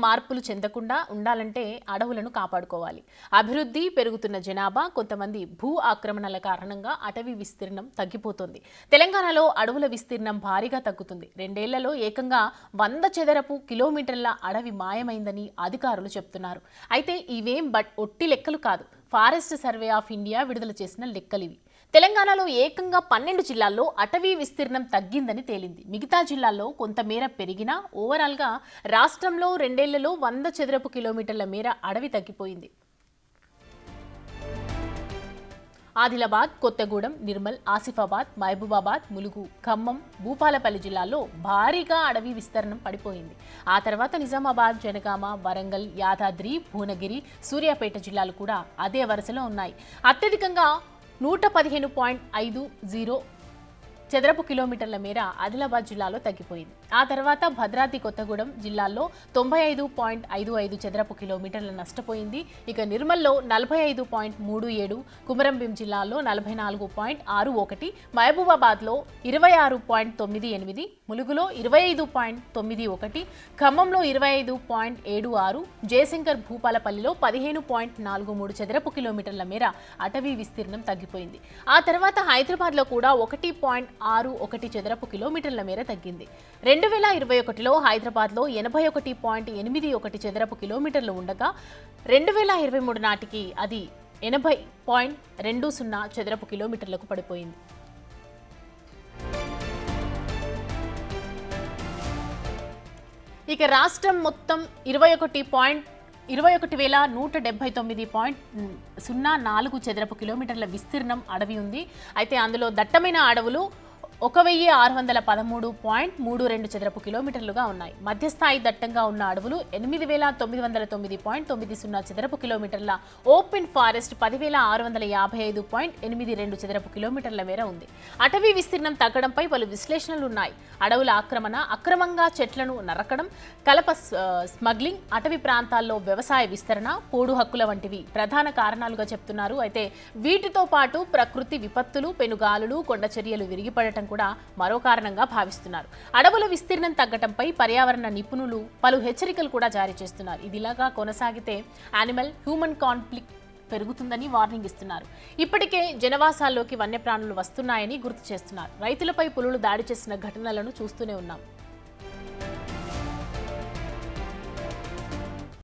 మార్పులు చెందకుండా ఉండాలంటే అడవులను కాపాడుకోవాలి. అభివృద్ధి, పెరుగుతున్న జనాభా, కొంతమంది భూ ఆక్రమణల కారణంగా అటవీ విస్తీర్ణం తగ్గిపోతుంది. తెలంగాణలో అడవుల విస్తీర్ణం భారీగా తగ్గుతుంది. 2 ఏళ్లలో ఏకంగా 100 చదరపు కిలోమీటర్ల అడవి మాయమైందని అధికారులు చెప్తున్నారు. అయితే ఇవేం ఒట్టి లెక్కలు కాదు. ఫారెస్ట్ సర్వే ఆఫ్ ఇండియా విడుదల చేసిన లెక్కలివి. తెలంగాణలో ఏకంగా 12 జిల్లాల్లో అటవీ విస్తీర్ణం తగ్గిందని తేలింది. మిగతా జిల్లాల్లో కొంతమేర పెరిగినా ఓవరాల్గా రాష్ట్రంలో 2 ఏళ్లలో 100 చదరపు కిలోమీటర్ల మేర అడవి తగ్గిపోయింది. ఆదిలాబాద్, కొత్తగూడెం, నిర్మల్, ఆసిఫాబాద్, మహబూబాబాద్, ములుగు, ఖమ్మం, భూపాలపల్లి జిల్లాల్లో భారీగా అడవి విస్తీర్ణం పడిపోయింది. ఆ తర్వాత నిజామాబాద్, జనగామ, వరంగల్, యాదాద్రి, భువనగిరి, సూర్యాపేట జిల్లాలు కూడా అదే వరుసలో ఉన్నాయి. అత్యధికంగా 115.50 చదరపు కిలోమీటర్ల మేర ఆదిలాబాద్ జిల్లాలో తగ్గిపోయింది. ఆ తర్వాత భద్రాద్రి కొత్తగూడెం జిల్లాల్లో 95.55 చదరపు కిలోమీటర్ల నష్టపోయింది. ఇక నిర్మల్లో 45.37, కుమరంభీం జిల్లాలో 44.61, మహబూబాబాద్లో 26.98, ములుగులో 25.91, ఖమ్మంలో 25.76, జయశంకర్ భూపాలపల్లిలో 15.43 చదరపు కిలోమీటర్ల మేర అటవీ విస్తీర్ణం తగ్గిపోయింది. ఆ తర్వాత హైదరాబాద్లో కూడా 1.61 చదరపు కిలోమీటర్ల మేర తగ్గింది. 2021లో హైదరాబాద్లో 81.81 చదరపు కిలోమీటర్లు ఉండగా 2023 నాటికి అది 80.20 చదరపు కిలోమీటర్లకు పడిపోయింది. ఇక రాష్ట్రం మొత్తం 21,179.04 చదరపు కిలోమీటర్ల విస్తీర్ణం అడవి ఉంది. అయితే అందులో దట్టమైన అడవులు 1,613.32 చదరపు కిలోమీటర్లుగా ఉన్నాయి. మధ్యస్థాయి దట్టంగా ఉన్న అడవులు 8,909.90 చదరపు కిలోమీటర్ల, ఓపెన్ ఫారెస్ట్ 10,655.82 చదరపు కిలోమీటర్ల మేర ఉంది. అటవీ విస్తీర్ణం తగ్గడంపై పలు విశ్లేషణలు ఉన్నాయి. అడవుల ఆక్రమణ, అక్రమంగా చెట్లను నరకడం, కలప స్మగ్లింగ్, అటవీ ప్రాంతాల్లో వ్యవసాయ విస్తరణ, పోడు హక్కుల వంటివి ప్రధాన కారణాలుగా చెప్తున్నారు. అయితే వీటితో పాటు ప్రకృతి విపత్తులు, పెనుగాలులు, కొండ చర్యలు విరిగిపడటం కూడా మరో కారణంగా భావిస్తున్నారు. అడవుల విస్తీర్ణం తగ్గటంపై పర్యావరణ నిపుణులు పలు హెచ్చరికలు కూడా జారీ చేస్తున్నారు. ఇదిలాగా కొనసాగితే యానిమల్ హ్యూమన్ కాన్ఫ్లిక్ట్ పెరుగుతుందని వార్నింగ్ ఇస్తున్నారు. ఇప్పటికే జనవాసాల్లోకి వన్యప్రాణులు వస్తున్నాయని గుర్తు చేస్తున్నారు. రైతులపై పులులు దాడి చేసిన ఘటనలను చూస్తూనే ఉన్నాం.